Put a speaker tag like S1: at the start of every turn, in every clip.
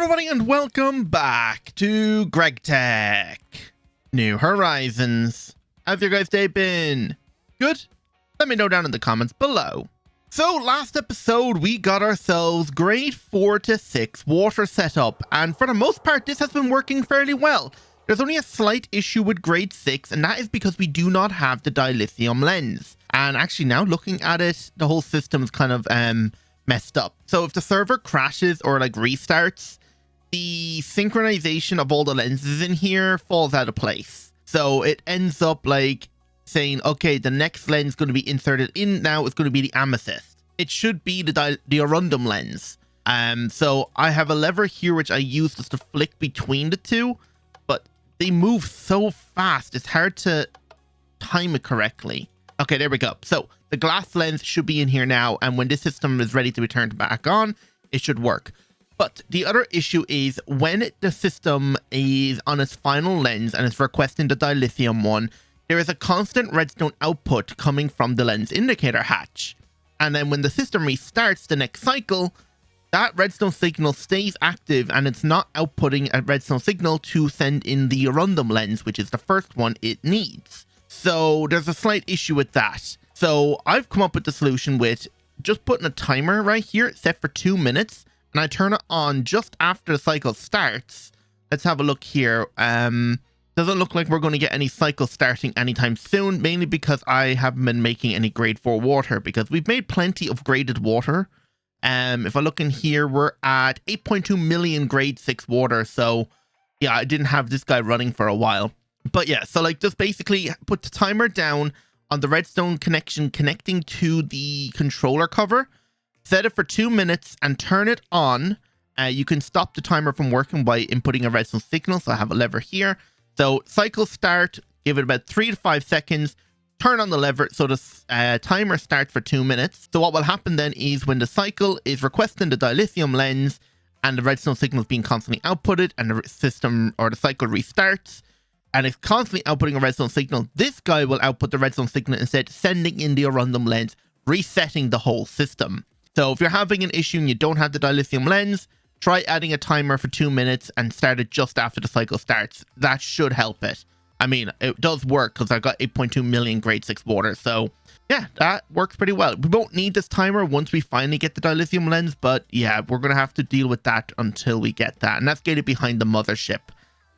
S1: Everybody, and welcome back to Gregtech. New Horizons. How's your guys' day been? Good? Let me know down in the comments below. So last episode we got ourselves grade 4 to 6 water setup, and for the most part this has been working fairly well. There's only a slight issue with grade 6, and that is because we do not have the dilithium lens. And actually now looking at it, the whole system's kind of messed up. So if the server crashes or like restarts, the synchronization of all the lenses in here falls out of place. So it ends up like saying, okay, the next lens going to be inserted in now is going to be the amethyst. It should be the arundum lens. So I have a lever here which I use just to flick between the two, but they move so fast it's hard to time it correctly. Okay, there we go. So the glass lens should be in here now, and when this system is ready to be turned back on, it should work. But the other issue is when the system is on its final lens and it's requesting the dilithium one, there is a constant redstone output coming from the lens indicator hatch. And then when the system restarts the next cycle, that redstone signal stays active and it's not outputting a redstone signal to send in the arundum lens, which is the first one it needs. So there's a slight issue with that. So I've come up with the solution with just putting a timer right here set for 2 minutes, and I turn it on just after the cycle starts. Let's have a look here. Doesn't look like we're going to get any cycle starting anytime soon, mainly because I haven't been making any grade 4 water, because we've made plenty of graded water. If I look in here, we're at 8.2 million grade 6 water. So yeah, I didn't have this guy running for a while. But yeah, so like just basically put the timer down on the redstone connection connecting to the controller cover, set it for 2 minutes and turn it on. You can stop the timer from working by inputting a redstone signal. So I have a lever here. So cycle start, give it about 3 to 5 seconds, turn on the lever so the timer starts for 2 minutes. So what will happen then is when the cycle is requesting the dilithium lens and the redstone signal is being constantly outputted and the system or the cycle restarts, and it's constantly outputting a redstone signal, this guy will output the redstone signal instead, sending in the arundum lens, resetting the whole system. So if you're having an issue and you don't have the dilithium lens, try adding a timer for 2 minutes and start it just after the cycle starts. That should help it. I mean, it does work because I got 8.2 million grade 6 water. So yeah, that works pretty well. We won't need this timer once we finally get the dilithium lens, but yeah, we're going to have to deal with that until we get that. And that's gated behind the mothership.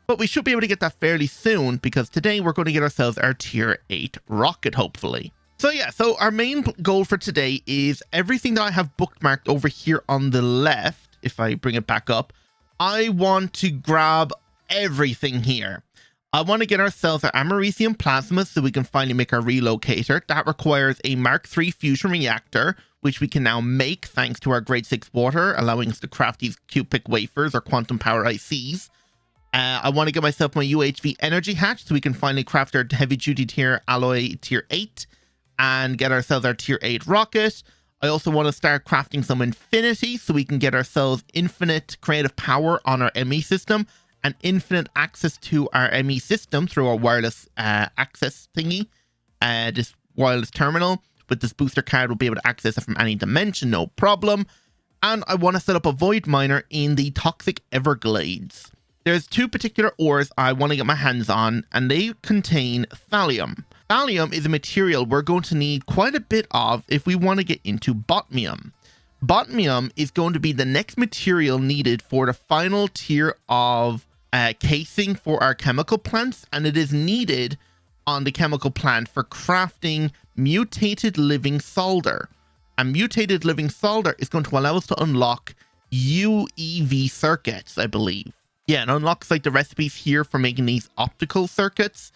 S1: But we should be able to get that fairly soon, because today we're going to get ourselves our tier 8 rocket, hopefully. So yeah, so our main goal for today is everything that I have bookmarked over here on the left. If I bring it back up, I want to grab everything here. I want to get ourselves our americium plasma so we can finally make our relocator. That requires a Mark III fusion reactor, which we can now make thanks to our grade 6 water, allowing us to craft these Q-Pick wafers or quantum power ICs. I want to get myself my UHV energy hatch so we can finally craft our heavy duty tier alloy tier 8 and get ourselves our tier 8 rocket. I also want to start crafting some infinity so we can get ourselves infinite creative power on our ME system and infinite access to our ME system through our wireless access thingy, this wireless terminal. With this booster card, we'll be able to access it from any dimension, no problem. And I want to set up a void miner in the toxic Everglades. There's 2 particular ores I want to get my hands on, and they contain thallium. Thallium is a material we're going to need quite a bit of if we want to get into botmium. Botmium is going to be the next material needed for the final tier of casing for our chemical plants, and it is needed on the chemical plant for crafting mutated living solder. And mutated living solder is going to allow us to unlock UEV circuits, I believe. Yeah, it unlocks like the recipes here for making these optical circuits,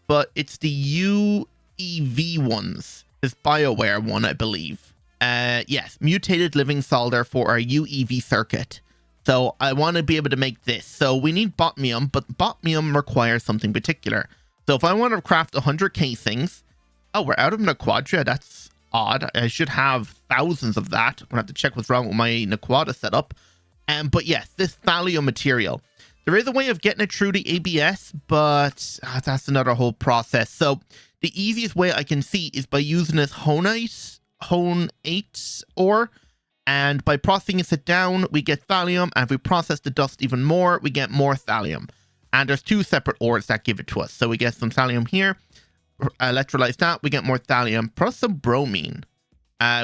S1: but it's the UEV ones, this BioWare one, I believe. Yes, mutated living solder for our UEV circuit. So I want to be able to make this. So we need botmium, but botmium requires something particular. So if I want to craft 100 casings, oh, we're out of Nequadria. That's odd. I should have thousands of that. I'm gonna have to check what's wrong with my Nequada setup. But yes, this thallium material. There is a way of getting it through the ABS, but that's another whole process. So the easiest way I can see is by using this Honite ore And by processing it down, we get thallium. And if we process the dust even more, we get more thallium. And there's 2 separate ores that give it to us. So we get some thallium here. Electrolyze that, we get more thallium. Plus some bromine,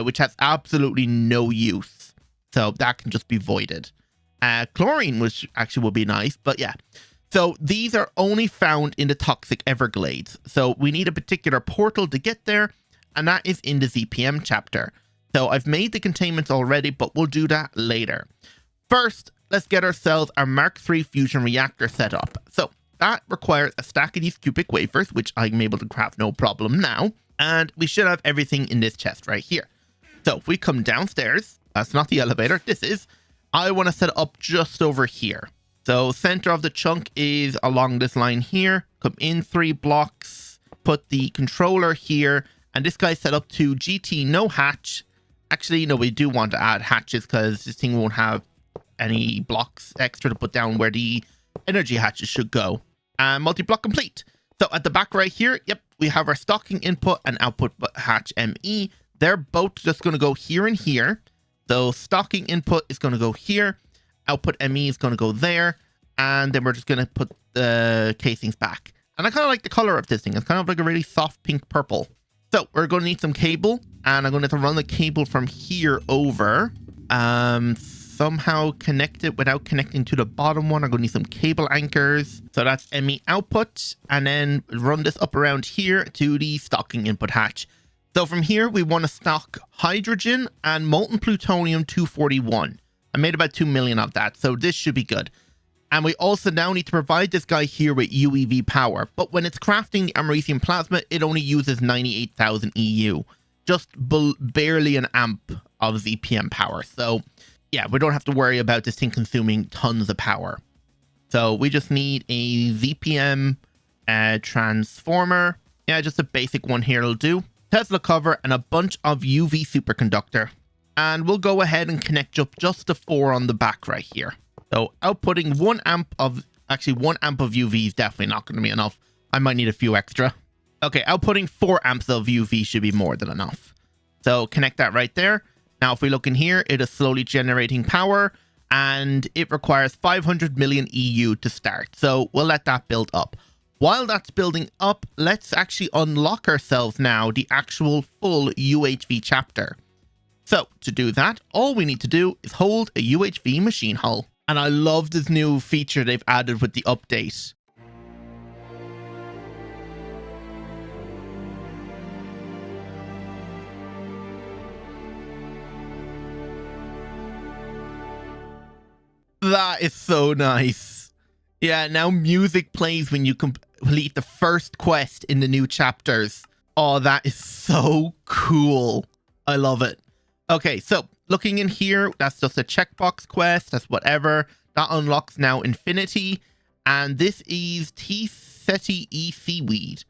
S1: which has absolutely no use. So that can just be voided. Chlorine, which actually will be nice. But yeah. So these are only found in the toxic Everglades. So we need a particular portal to get there. And that is in the ZPM chapter. So I've made the containments already, but we'll do that later. First, let's get ourselves our Mark III fusion reactor set up. So that requires a stack of these cubic wafers, which I'm able to craft no problem now. And we should have everything in this chest right here. So if we come downstairs, that's not the elevator, this is, I want to set up just over here. So center of the chunk is along this line here. Come in 3 blocks, put the controller here, and this guy's set up to GT no hatch. Actually, no, we do want to add hatches because this thing won't have any blocks extra to put down where the energy hatches should go. And multi-block complete. So at the back right here, yep, we have our stocking input and output hatch ME. They're both just going to go here and here. So stocking input is going to go here. Output ME is going to go there. And then we're just going to put the casings back. And I kind of like the color of this thing. It's kind of like a really soft pink purple. So we're going to need some cable. And I'm going to have to run the cable from here over. Somehow connect it without connecting to the bottom one. I'm going to need some cable anchors. So that's ME output. And then run this up around here to the stocking input hatch. So from here, we want to stock hydrogen and molten plutonium 241. I made about 2 million of that. So this should be good. And we also now need to provide this guy here with UEV power. But when it's crafting the americium plasma, it only uses 98,000 EU. Just barely an amp of ZPM power. So yeah, we don't have to worry about this thing consuming tons of power. So we just need a ZPM transformer. Yeah, just a basic one here will do. Tesla cover and a bunch of UV superconductor. And we'll go ahead and connect up just the 4 on the back right here. So outputting 1 amp of, actually 1 amp of UV is definitely not going to be enough. I might need a few extra. Okay, outputting 4 amps of UV should be more than enough. So connect that right there. Now, if we look in here, it is slowly generating power and it requires 500 million EU to start. So we'll let that build up. While that's building up, let's actually unlock ourselves now the actual full UHV chapter. So to do that, all we need to do is hold a UHV machine hull. And I love this new feature they've added with the update. That is so nice. Yeah, now music plays when you complete the first quest in the new chapters. Oh, that is so cool. I love it. Okay, so looking in here, that's just a checkbox quest. That's whatever. That unlocks now Infinity. And this is T-Seti E Seaweed,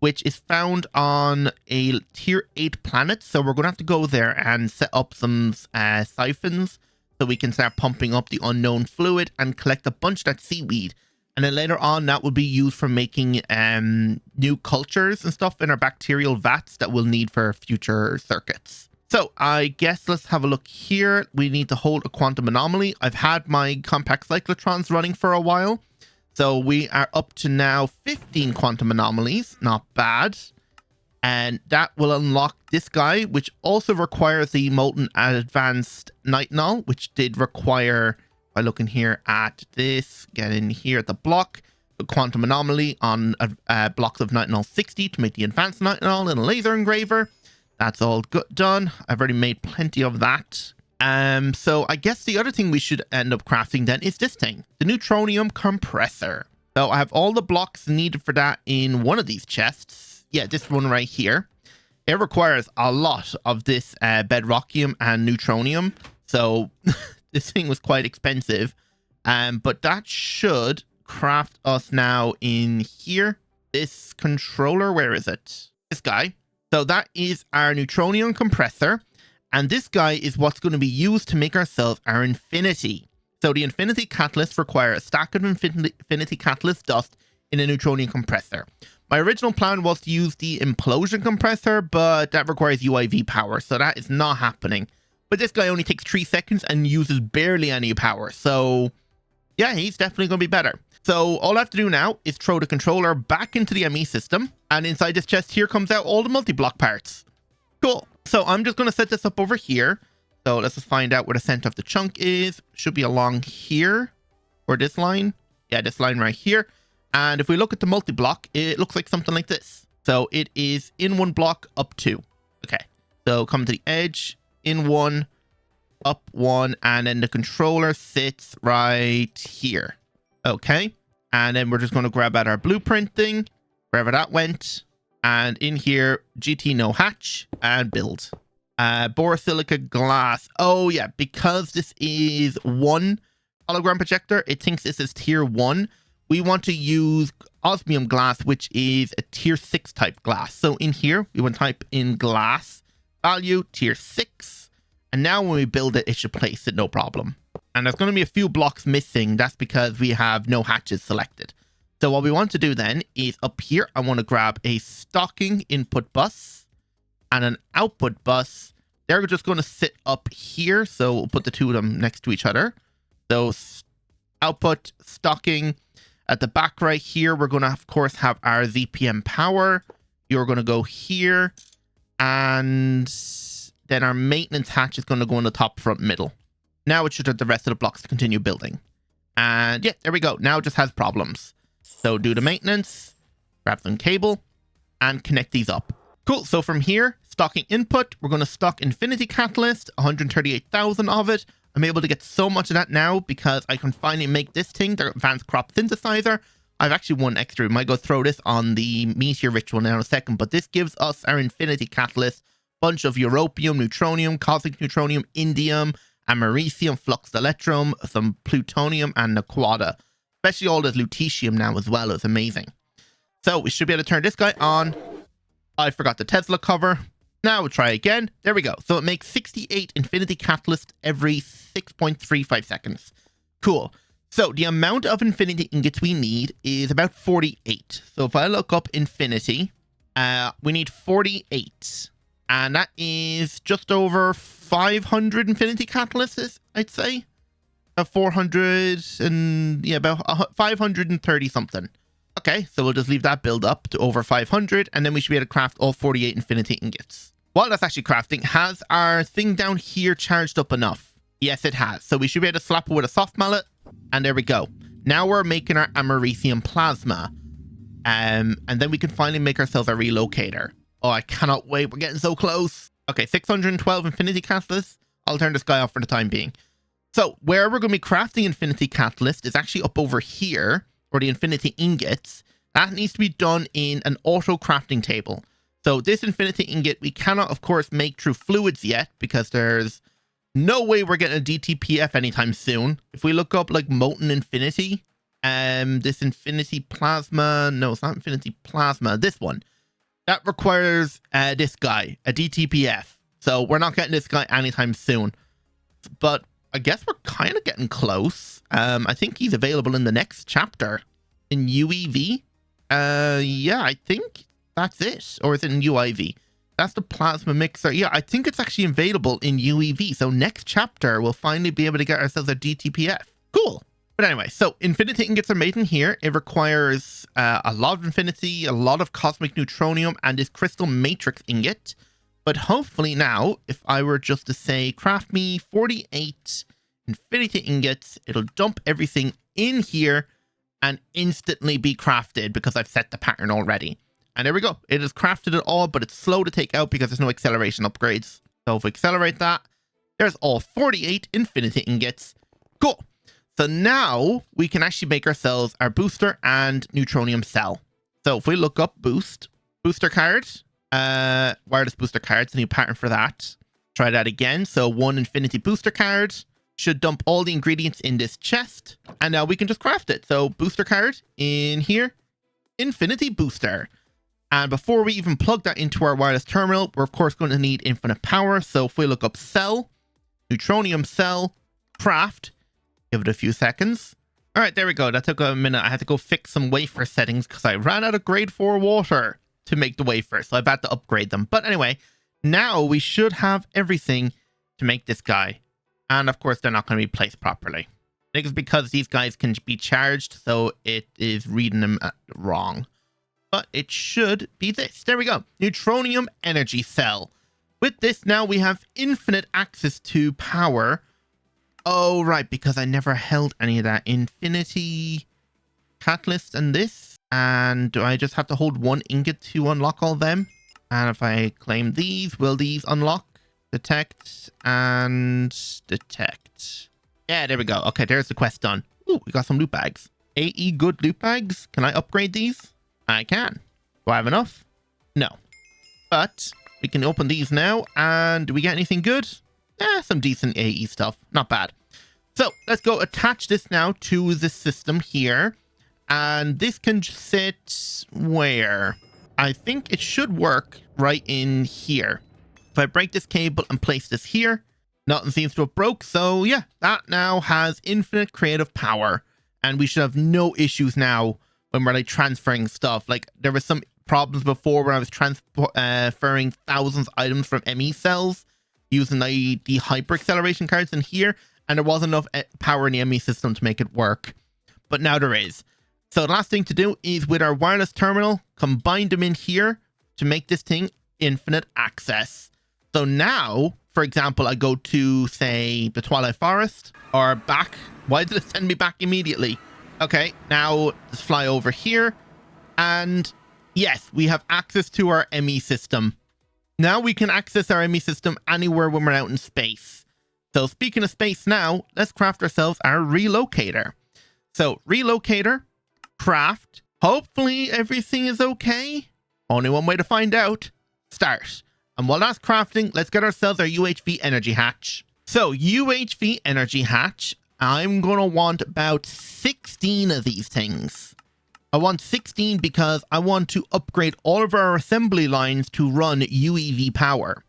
S1: which is found on a tier 8 planet. So we're going to have to go there and set up some siphons so we can start pumping up the unknown fluid and collect a bunch of that seaweed. And then later on, that will be used for making new cultures and stuff in our bacterial vats that we'll need for future circuits. So I guess let's have a look here. We need to hold a quantum anomaly. I've had my compact cyclotrons running for a while. So we are up to now 15 quantum anomalies. Not bad. And that will unlock this guy, which also requires the molten advanced nitinol, which did require, if I look in here at this, get in here at the block, the quantum anomaly on blocks of nitinol 60 to make the advanced nitinol in a laser engraver. That's all good, done. I've already made plenty of that. So I guess the other thing we should end up crafting then is this thing, the neutronium compressor. So I have all the blocks needed for that in one of these chests. Yeah, this one right here. It requires a lot of this bedrockium and neutronium. So this thing was quite expensive. But that should craft us now in here. This controller, where is it? This guy. So that is our neutronium compressor. And this guy is what's going to be used to make ourselves our infinity. So the infinity catalyst requires a stack of infinity catalyst dust in a neutronium compressor. My original plan was to use the implosion compressor, but that requires UIV power. So that is not happening. But this guy only takes 3 seconds and uses barely any power. So yeah, he's definitely going to be better. So all I have to do now is throw the controller back into the ME system. And inside this chest here comes out all the multi-block parts. Cool. So I'm just going to set this up over here. So let's just find out where the center of the chunk is. Should be along here. Or this line. Yeah, this line right here. And if we look at the multi-block, it looks like something like this. So it is in 1 block, up 2. Okay. So come to the edge, in 1, up 1, and then the controller sits right here. Okay. And then we're just going to grab out our blueprint thing, wherever that went. And in here, GT no hatch, and build. Borosilica glass. Oh yeah, because this is 1 hologram projector, it thinks this is tier 1. We want to use osmium glass, which is a tier 6 type glass. So in here, we want to type in glass, value, tier 6. And now when we build it, it should place it, no problem. And there's going to be a few blocks missing. That's because we have no hatches selected. So what we want to do then is up here, I want to grab a stocking input bus and an output bus. They're just going to sit up here. So we'll put the 2 of them next to each other. So output, stocking. At the back right here, we're going to, of course, have our ZPM power. You're going to go here. And then our maintenance hatch is going to go in the top, front, middle. Now it should have the rest of the blocks to continue building. And yeah, there we go. Now it just has problems. So do the maintenance, grab some cable, and connect these up. Cool. So from here, stocking input, we're going to stock Infinity Catalyst, 138,000 of it. I'm able to get so much of that now because I can finally make this thing, the Advanced Crop Synthesizer. I've actually one extra. We might go throw this on the Meteor Ritual now in a second, but this gives us our Infinity Catalyst, bunch of Europium, Neutronium, Cosmic Neutronium, Indium, Americium, Flux Electrum, some Plutonium, and Naquada. Especially all this Lutetium now as well is amazing. So we should be able to turn this guy on. I forgot the Tesla cover. Now we'll try again. There we go. So it makes 68 Infinity Catalyst every 6.35 seconds. Cool. So the amount of Infinity ingots we need is about 48. So if I look up Infinity, we need 48. And that is just over 500 Infinity Catalysts, I'd say. 400 and yeah, about 530 something. Okay, so we'll just leave that build up to over 500, and then we should be able to craft all 48 Infinity ingots. While that's actually crafting, has our thing down here charged up enough? Yes, it has. So we should be able to slap it with a soft mallet, and there we go. Now we're making our Americium plasma, and then we can finally make ourselves a relocator. Oh, I cannot wait. We're getting so close. Okay, 612 Infinity Catalysts. I'll turn this guy off for the time being. So where we're going to be crafting Infinity Catalyst is actually up over here, or the Infinity Ingots. That needs to be done in an auto crafting table. So this Infinity Ingot, we cannot, of course, make through fluids yet, because there's no way we're getting a DTPF anytime soon. If we look up like Molten Infinity, this Infinity Plasma, no, it's not Infinity Plasma, this one. That requires this guy, a DTPF. So we're not getting this guy anytime soon. But I guess we're kind of getting close. I think he's available in the next chapter in UEV. Yeah, I think that's it. Or is it in UIV? That's the plasma mixer. Yeah, I think it's actually available in UEV. So next chapter, we'll finally be able to get ourselves a DTPF. Cool. But anyway, so Infinity Ingots are made in here. It requires a lot of Infinity, a lot of Cosmic Neutronium, and this Crystal Matrix Ingot. But hopefully now, if I were just to say, craft me 48 Infinity Ingots, it'll dump everything in here and instantly be crafted because I've set the pattern already. And there we go. It has crafted it all, but it's slow to take out because there's no acceleration upgrades. So if we accelerate that, there's all 48 Infinity Ingots. Cool. So now we can actually make ourselves our booster and neutronium cell. So if we look up booster card, wireless booster cards, a new pattern for that. Try that again. So 1 Infinity booster card should dump all the ingredients in this chest. And now we can just craft it. So booster card in here, Infinity booster. And before we even plug that into our wireless terminal, we're of course going to need infinite power. So if we look up cell, neutronium cell, craft, give it a few seconds. All right, there we go. That took a minute. I had to go fix some wafer settings because I ran out of grade 4 water to make the wafer. So I've had to upgrade them. But anyway, now we should have everything to make this guy. And of course, they're not going to be placed properly. I think it's because these guys can be charged, so it is reading them wrong. But it should be this. There we go. Neutronium energy cell. With this, now we have infinite access to power. Oh, right, because I never held any of that. Infinity catalyst and this. And do I just have to hold one ingot to unlock all them? And if I claim these, will these unlock? Detect and detect. Yeah, there we go. Okay, there's the quest done. Ooh, we got some loot bags. AE good loot bags. Can I upgrade these? I can. Do I have enough? No. But we can open these now. And do we get anything good? Some decent AE stuff. Not bad. So let's go attach this now to the system here. And this can sit where? I think it should work right in here. If I break this cable and place this here, nothing seems to have broke. So yeah, that now has infinite creative power. And we should have no issues now when we're like transferring stuff. Like there was some problems before when I was transferring thousands of items from ME cells using the hyper acceleration cards in here. And there wasn't enough power in the ME system to make it work. But now there is. So the last thing to do is with our wireless terminal, combine them in here to make this thing infinite access. So now, for example, I go to, say, the Twilight Forest or back. Why did it send me back immediately? Okay, now let's fly over here. And yes, we have access to our ME system. Now we can access our ME system anywhere when we're out in space. So speaking of space now, let's craft ourselves our relocator. So relocator, craft. Hopefully everything is okay. Only one way to find out. Start. And while that's crafting, let's get ourselves our UHV energy hatch. So UHV energy hatch, I'm going to want about 16 of these things. I want 16 because I want to upgrade all of our assembly lines to run UEV power.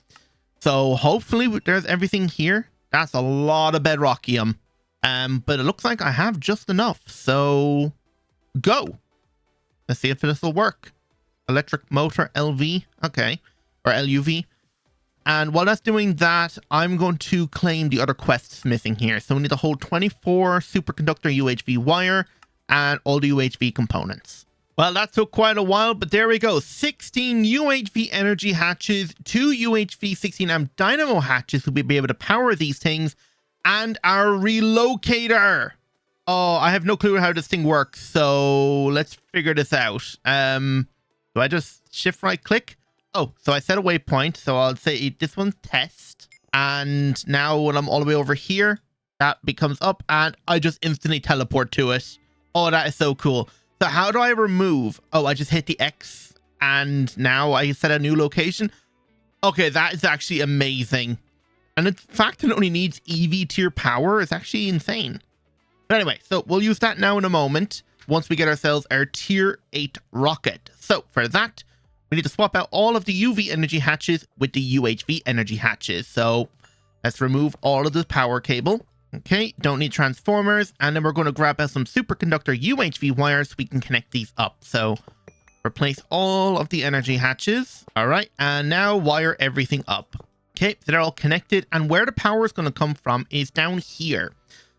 S1: So hopefully there's everything here. That's a lot of bedrockium. But it looks like I have just enough. So go. Let's see if this will work. Electric motor LV. Okay. Or LUV. And while that's doing that, I'm going to claim the other quests missing here. So we need to hold 24 superconductor UHV wire and all the UHV components. Well, that took quite a while, but there we go. 16 UHV energy hatches, 2 UHV 16 amp dynamo hatches will be able to power these things, and our relocator. Oh, I have no clue how this thing works, so let's figure this out. Do I just shift right click? Oh, so I set a waypoint, so I'll say this one's test. And now when I'm all the way over here, that becomes up and I just instantly teleport to it. Oh, that is so cool. So how do I remove? Oh, I just hit the X and now I set a new location. Okay, that is actually amazing. And the fact that it only needs EV tier power is actually insane. But anyway, so we'll use that now in a moment once we get ourselves our tier 8 rocket. So for that, we need to swap out all of the UV energy hatches with the UHV energy hatches. So let's remove all of the power cable. Okay, don't need transformers. And then we're going to grab out some superconductor UHV wires so we can connect these up. So replace all of the energy hatches. All right, and now wire everything up. Okay, so they're all connected. And where the power is going to come from is down here.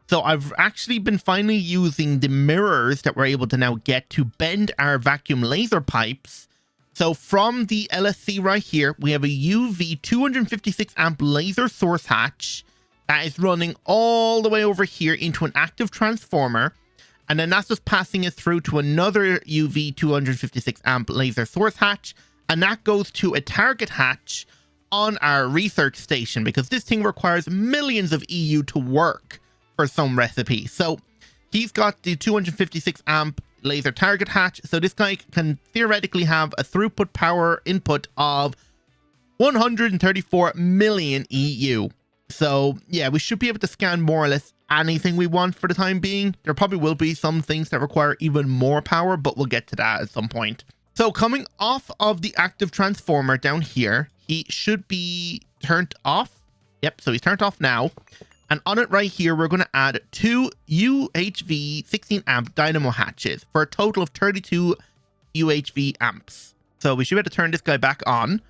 S1: So I've actually been finally using the mirrors that we're able to now get to bend our vacuum laser pipes. So from the LSC right here, we have a UV 256 amp laser source hatch that is running all the way over here into an active transformer. And then that's just passing it through to another UV 256 amp laser source hatch. And that goes to a target hatch on our research station because this thing requires millions of EU to work for some recipe. So he's got the 256 amp laser target hatch. So this guy can theoretically have a throughput power input of 134 million EU. So yeah, we should be able to scan more or less anything we want for the time being. There probably will be some things that require even more power, but we'll get to that at some point. So coming off of the active transformer down here, he should be turned off. Yep, so he's turned off now. And on it right here, we're going to add 2 UHV 16 amp dynamo hatches for a total of 32 UHV amps. So we should be able to turn this guy back on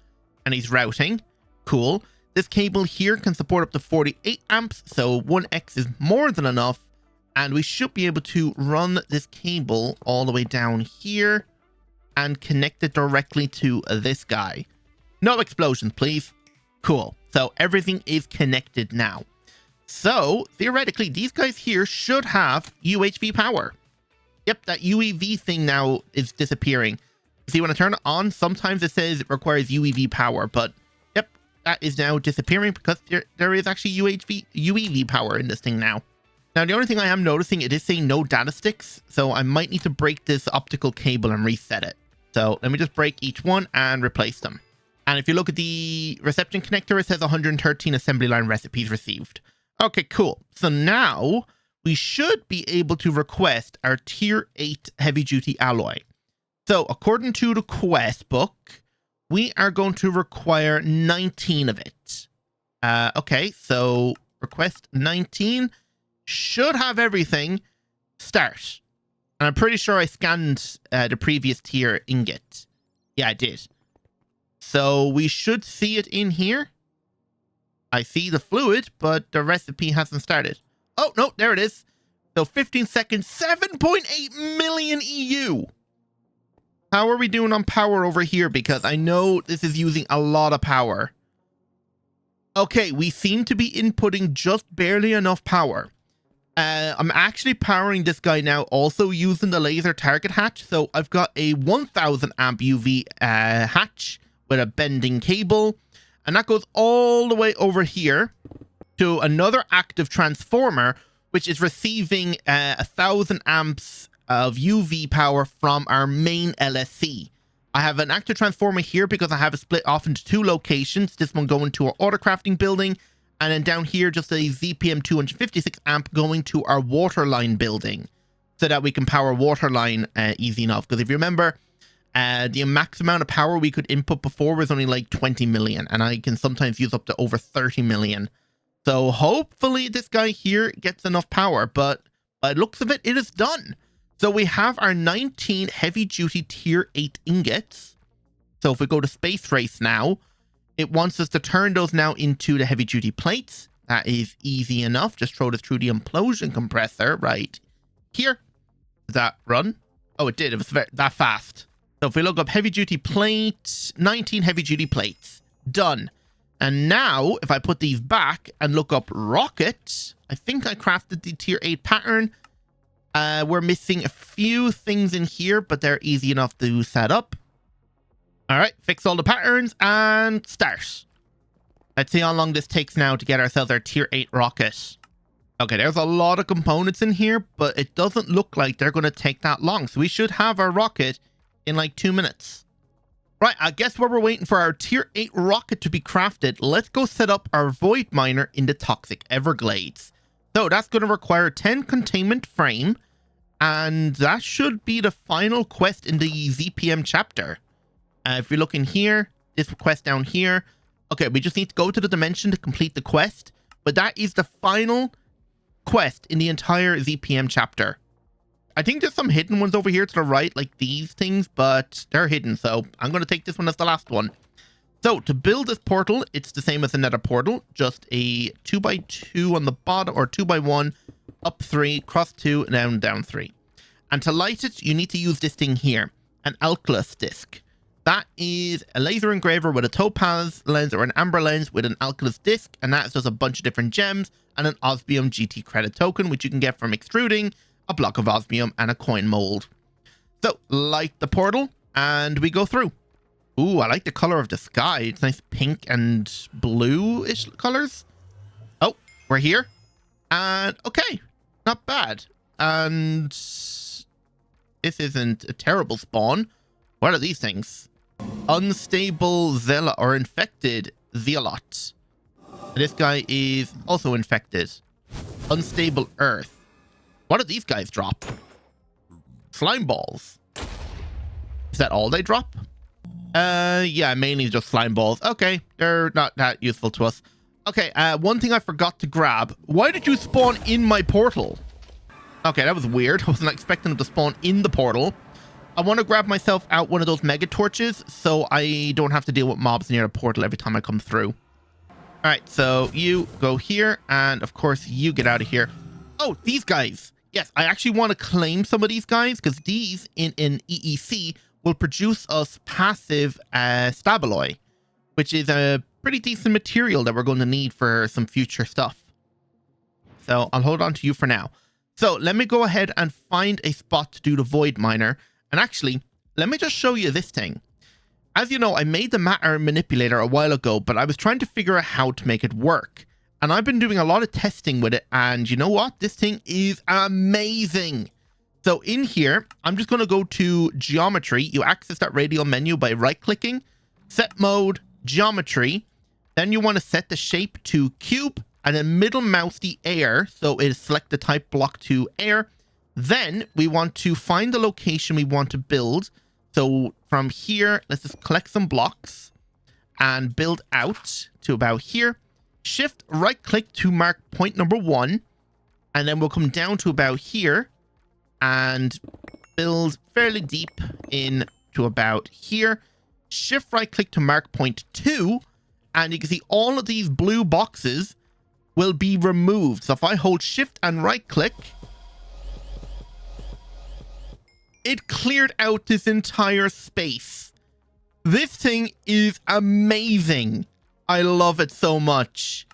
S1: and he's routing. Cool. This cable here can support up to 48 amps, so 1x is more than enough. And we should be able to run this cable all the way down here and connect it directly to this guy. No explosions, please. Cool. So everything is connected now. So theoretically, these guys here should have UHV power. Yep, that UEV thing now is disappearing. See, when I turn it on, sometimes it says it requires UEV power, but yep, that is now disappearing because there is actually UEV power in this thing now. Now, the only thing I am noticing, it is saying no data sticks, so I might need to break this optical cable and reset it. So let me just break each one and replace them. And if you look at the reception connector, it says 113 assembly line recipes received. Okay, cool. So now we should be able to request our tier 8 heavy duty alloy. So according to the quest book, we are going to require 19 of it. Okay, so request 19. Should have everything. Start. And I'm pretty sure I scanned the previous tier ingot. Yeah, I did. So we should see it in here. I see the fluid, but the recipe hasn't started. Oh, no, there it is. So 15 seconds, 7.8 million EU. How are we doing on power over here? Because I know this is using a lot of power. Okay, we seem to be inputting just barely enough power. I'm actually powering this guy now, also using the laser target hatch. So I've got a 1000 amp UV hatch with a bending cable. And that goes all the way over here to another active transformer, which is receiving 1000 amps of UV power from our main LSC. I have an active transformer here because I have it split off into 2 locations. This one going to our autocrafting building, and then down here just a ZPM 256 amp going to our waterline building, so that we can power waterline easy enough. Because if you remember, the max amount of power we could input before was only like 20 million, and I can sometimes use up to over 30 million. So hopefully this guy here gets enough power, but by the looks of it, it is done. So we have our 19 heavy duty tier 8 ingots. So if we go to space race now, it wants us to turn those now into the heavy duty plates. That is easy enough. Just throw this through the implosion compressor right here. Does that run? Oh, it did. It was that fast. So if we look up heavy duty plate, 19 heavy duty plates, done. And now if I put these back and look up rocket, I think I crafted the tier 8 pattern. We're missing a few things in here, but they're easy enough to set up. All right, fix all the patterns and start. Let's see how long this takes now to get ourselves our tier 8 rocket. Okay, there's a lot of components in here, but it doesn't look like they're going to take that long. So we should have our rocket in like 2 minutes. Right, I guess while we're waiting for our tier 8 rocket to be crafted, let's go set up our void miner in the toxic Everglades. So that's going to require 10 containment frame, and that should be the final quest in the ZPM chapter. If we look in here, this quest down here, okay, we just need to go to the dimension to complete the quest, but that is the final quest in the entire ZPM chapter. I think there's some hidden ones over here to the right, like these things, but they're hidden, so I'm going to take this one as the last one. So to build this portal, it's the same as another portal, just a 2x2 on the bottom, or 2x1, up 3, cross 2, and down 3. And to light it, you need to use this thing here, an alkylus disc. That is a laser engraver with a topaz lens or an amber lens with an alkylus disc, and that's just a bunch of different gems and an osmium GT credit token, which you can get from extruding a block of osmium and a coin mold. So light the portal and we go through. Ooh, I like the color of the sky. It's nice pink and blue-ish colors. Oh, we're here. And okay, not bad. And this isn't a terrible spawn. What are these things? Unstable zealot or infected zealot. This guy is also infected. Unstable earth. What do these guys drop? Slime balls. Is that all they drop? Yeah, mainly just slime balls. Okay, they're not that useful to us. Okay, one thing I forgot to grab. Why did you spawn in my portal? Okay, that was weird. I wasn't expecting them to spawn in the portal. I want to grab myself out one of those mega torches so I don't have to deal with mobs near the portal every time I come through. All right, so you go here, and of course you get out of here. Oh, these guys. Yes, I actually want to claim some of these guys because these in EEC will produce us passive staballoy, which is a pretty decent material that we're going to need for some future stuff. So I'll hold on to you for now. So let me go ahead and find a spot to do the void miner. And actually, let me just show you this thing. As you know, I made the matter manipulator a while ago, but I was trying to figure out how to make it work. And I've been doing a lot of testing with it. And you know what? This thing is amazing. So in here, I'm just going to go to geometry. You access that radial menu by right-clicking, set mode, geometry. Then you want to set the shape to cube and then middle mouse the air. So it select the type block to air. Then we want to find the location we want to build. So from here, let's just collect some blocks and build out to about here. Shift right click to mark point number 1. And then we'll come down to about here and build fairly deep in to about here. Shift right click to mark point 2. And you can see all of these blue boxes will be removed. So if I hold shift and right click, it cleared out this entire space. This thing is amazing. I love it so much.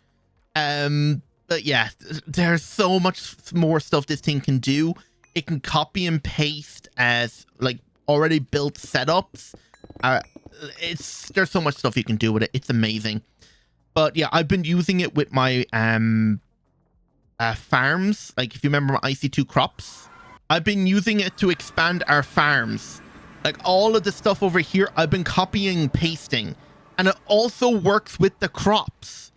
S1: But yeah, there's so much more stuff this thing can do. It can copy and paste as like already built setups. There's so much stuff you can do with it. It's amazing. But yeah, I've been using it with my farms. Like if you remember my IC2 crops, I've been using it to expand our farms. Like all of the stuff over here, I've been copying and pasting. And it also works with the crops.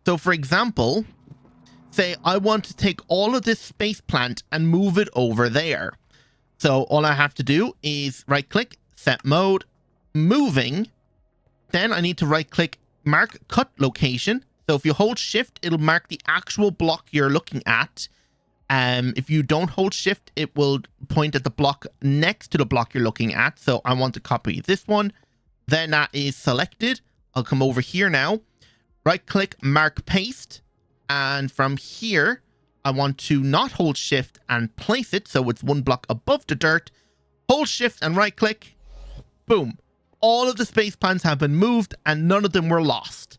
S1: So for example, say I want to take all of this space plant and move it over there. So all I have to do is right click, set mode, moving. Then I need to right click, mark cut location. So if you hold shift, it'll mark the actual block you're looking at. If you don't hold shift, it will point at the block next to the block you're looking at. So I want to copy this one. Then that is selected. I'll come over here now. Right click, mark paste. And from here, I want to not hold shift and place it. So it's one block above the dirt. Hold shift and right click. Boom. All of the space plants have been moved and none of them were lost.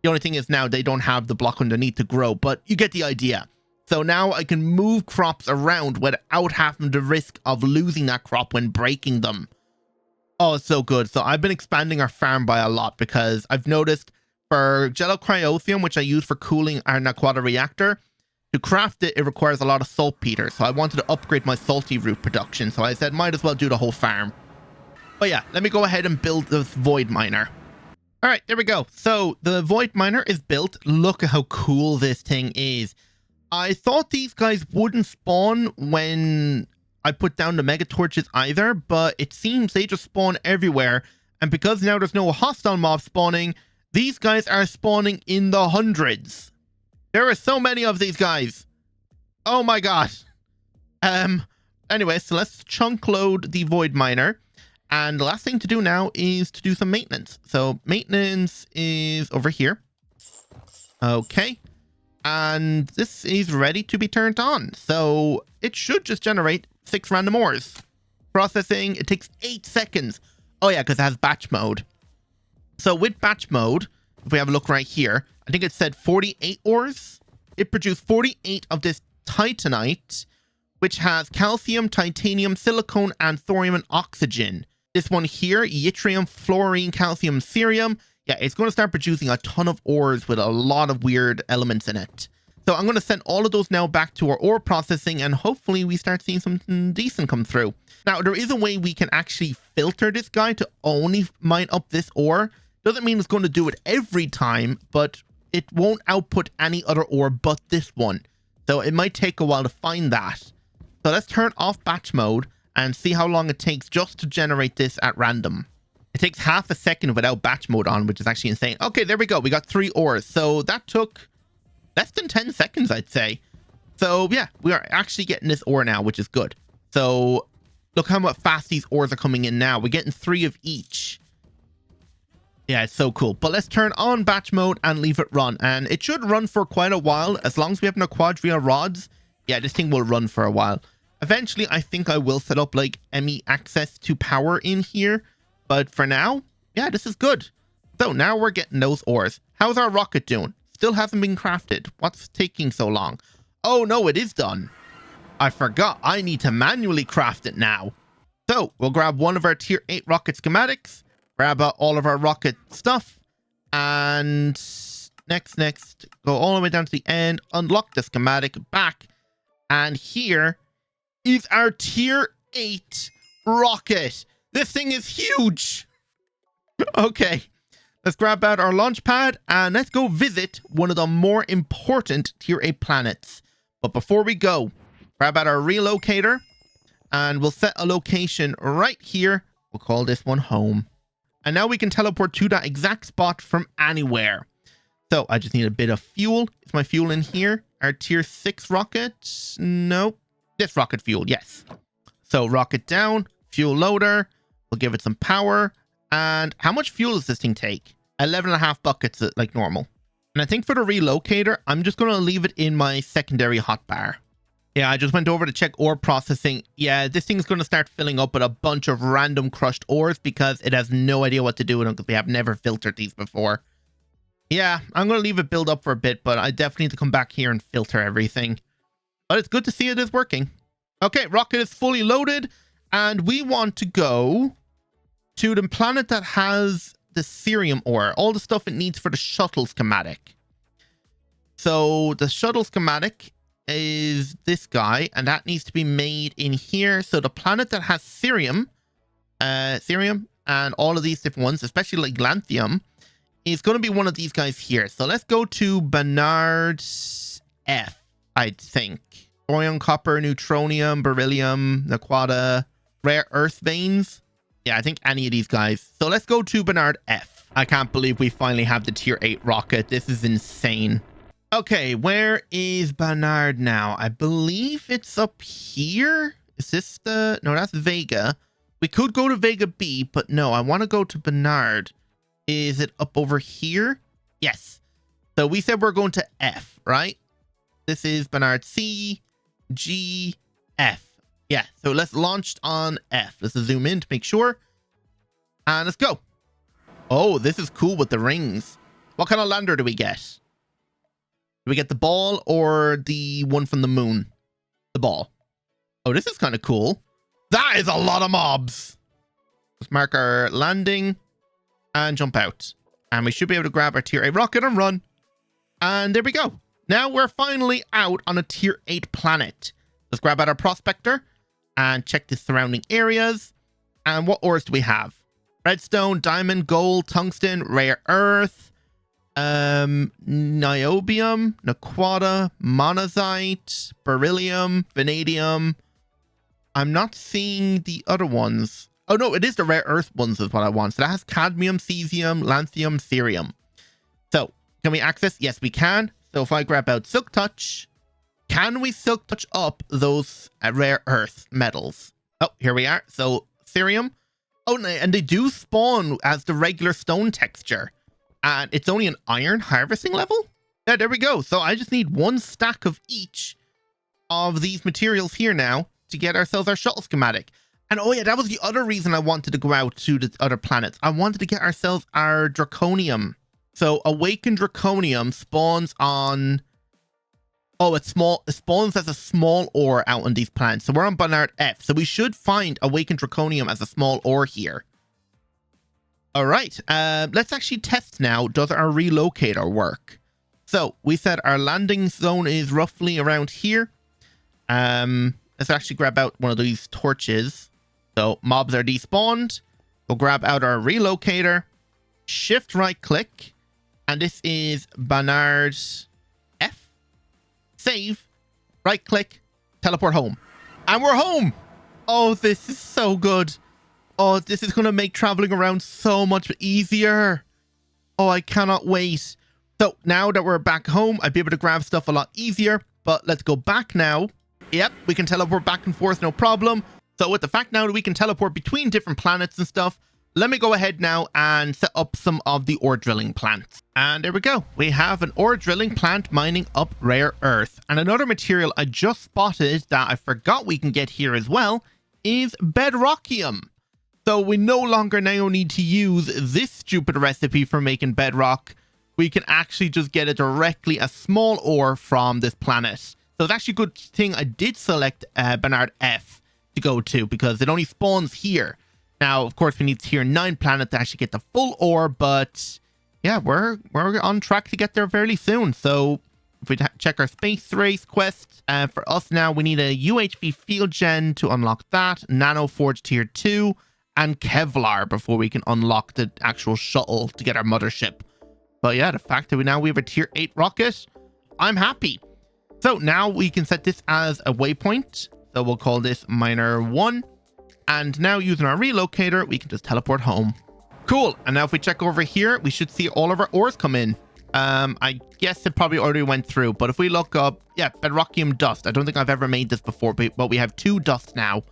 S1: The only thing is now they don't have the block underneath to grow, but you get the idea. So now I can move crops around without having the risk of losing that crop when breaking them. Oh, it's so good. So I've been expanding our farm by a lot because I've noticed for Gelocryothium, which I use for cooling our Naquata reactor, to craft it, it requires a lot of saltpeter. So I wanted to upgrade my salty root production. So I said, might as well do the whole farm. But yeah, let me go ahead and build the void miner. All right, there we go. So the void miner is built. Look at how cool this thing is. I thought these guys wouldn't spawn when I put down the mega torches either, but it seems they just spawn everywhere. And because now there's no hostile mob spawning, these guys are spawning in the hundreds. There are so many of these guys. Oh my god. Anyway, so let's chunk load the void miner. And the last thing to do now is to do some maintenance. So maintenance is over here. Okay. And this is ready to be turned on. So it should just generate 6 random ores. Processing, it takes 8 seconds. Oh yeah, because it has batch mode. So with batch mode, if we have a look right here, I think it said 48 ores. It produced 48 of this titanite, which has calcium, titanium, silicone, and thorium and oxygen. This one here, yttrium, fluorine, calcium, cerium. Yeah, it's going to start producing a ton of ores with a lot of weird elements in it. So I'm going to send all of those now back to our ore processing, and hopefully we start seeing something decent come through. Now, there is a way we can actually filter this guy to only mine up this ore. Doesn't mean it's going to do it every time, but it won't output any other ore but this one. So it might take a while to find that. So let's turn off batch mode and see how long it takes just to generate this at random. It takes half a second without batch mode on, which is actually insane. Okay, there we go. We got 3 ores. So that took less than 10 seconds, I'd say. So yeah, we are actually getting this ore now, which is good. So look how much fast these ores are coming in now. We're getting 3 of each. Yeah, it's so cool. But let's turn on batch mode and leave it run. And it should run for quite a while. As long as we have no quadria rods, yeah, this thing will run for a while. Eventually, I think I will set up like ME access to power in here. But for now, yeah, this is good. So now we're getting those ores. How's our rocket doing? Still hasn't been crafted. What's taking so long? Oh, no, it is done. I forgot. I need to manually craft it now. So we'll grab one of our tier 8 rocket schematics. Grab all of our rocket stuff, and next, go all the way down to the end, unlock the schematic back, and here is our tier 8 rocket. This thing is huge. Okay, let's grab out our launch pad, and let's go visit one of the more important tier 8 planets. But before we go, grab out our relocator, and we'll set a location right here. We'll call this one home. And now we can teleport to that exact spot from anywhere. So I just need a bit of fuel. Is my fuel in here? Our tier 6 rocket? No. This rocket fuel, yes. So rocket down, fuel loader. We'll give it some power. And how much fuel does this thing take? 11.5 buckets like normal. And I think for the relocator, I'm just going to leave it in my secondary hotbar. Yeah, I just went over to check ore processing. Yeah, this thing's going to start filling up with a bunch of random crushed ores because it has no idea what to do with them because we have never filtered these before. Yeah, I'm going to leave it build up for a bit, but I definitely need to come back here and filter everything. But it's good to see it is working. Okay, rocket is fully loaded, and we want to go to the planet that has the cerium ore, all the stuff it needs for the shuttle schematic. So the shuttle schematic is this guy, and that needs to be made in here. So the planet that has cerium and all of these different ones, especially like lanthium, is going to be one of these guys here. So let's go to Bernard F, I think. Thorium, copper, neutronium, beryllium, naquata, rare earth veins. Yeah, I think any of these guys. So let's go to Bernard F. I can't believe we finally have the tier 8 rocket. This is insane. Okay, where is Bernard now? I believe it's up here. Is this the... No, that's Vega. We could go to Vega B, but no, I want to go to Bernard. Is it up over here? Yes. So we said we're going to F, right? This is Bernard C, G, F. Yeah, so let's launch on F. Let's zoom in to make sure. And let's go. Oh, this is cool with the rings. What kind of lander do we get? Do we get the ball or the one from the moon? The ball. Oh, this is kind of cool. That is a lot of mobs. Let's mark our landing and jump out. And we should be able to grab our tier 8 rocket and run. And there we go. Now we're finally out on a tier 8 planet. Let's grab out our prospector and check the surrounding areas. And what ores do we have? Redstone, diamond, gold, tungsten, rare earth, niobium, naquata, monazite, beryllium, vanadium. I'm not seeing the other ones. Oh no, it is the rare earth ones is what I want. So that has cadmium, cesium, lanthium, cerium. So can we access? Yes, we can. So if I grab out silk touch, can we silk touch up those rare earth metals? Oh, here we are. So cerium. Oh, and they do spawn as the regular stone texture. And it's only an iron harvesting level? Yeah, there we go. So I just need one stack of each of these materials here now to get ourselves our shuttle schematic. And oh yeah, that was the other reason I wanted to go out to the other planets. I wanted to get ourselves our draconium. So awakened draconium spawns on... Oh, it's small. It spawns as a small ore out on these planets. So we're on Bernard F. So we should find awakened draconium as a small ore here. All right, let's actually test now. Does our relocator work? So we said our landing zone is roughly around here. Let's actually grab out one of these torches. So mobs are despawned. We'll grab out our relocator, shift right click, and this is Bernard F. Save, right click, teleport home. And we're home. Oh, this is so good. Oh, this is going to make traveling around so much easier. Oh, I cannot wait. So now that we're back home, I'd be able to grab stuff a lot easier. But let's go back now. Yep, we can teleport back and forth, no problem. So with the fact now that we can teleport between different planets and stuff, let me go ahead now and set up some of the ore drilling plants. And there we go. We have an ore drilling plant mining up rare earth. And another material I just spotted that I forgot we can get here as well is bedrockium. So we no longer now need to use this stupid recipe for making bedrock. We can actually just get it directly as small ore from this planet. So it's actually a good thing I did select Bernard F to go to, because it only spawns here. Now, of course, we need tier 9 planet to actually get the full ore, but yeah, we're on track to get there fairly soon. So if we check our space race quest, for us now, we need a UHV field gen to unlock that, Nano Forge tier 2, and Kevlar before we can unlock the actual shuttle to get our mothership. But yeah, the fact that we have a tier 8 rocket, I'm happy. So now we can set this as a waypoint. So we'll call this miner 1. And now using our relocator, we can just teleport home. Cool. And now if we check over here, we should see all of our ores come in. I guess it probably already went through, but if we look up, yeah, bedrockium dust. I don't think I've ever made this before, but we have 2 dust now.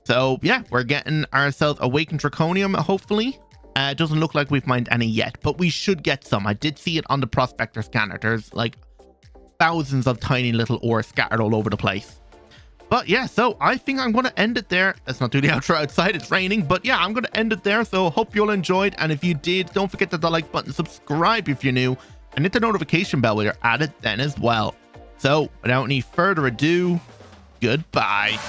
S1: So yeah, we're getting ourselves awakened draconium, hopefully. It doesn't look like we've mined any yet, but we should get some. I did see it on the prospector scanner. There's like thousands of tiny little ores scattered all over the place. But yeah, so I think I'm going to end it there. Let's not do the outro outside. It's raining. But yeah, I'm going to end it there. So hope you all enjoyed. And if you did, don't forget to hit the like button, subscribe if you're new, and hit the notification bell while you're at it then as well. So without any further ado, goodbye.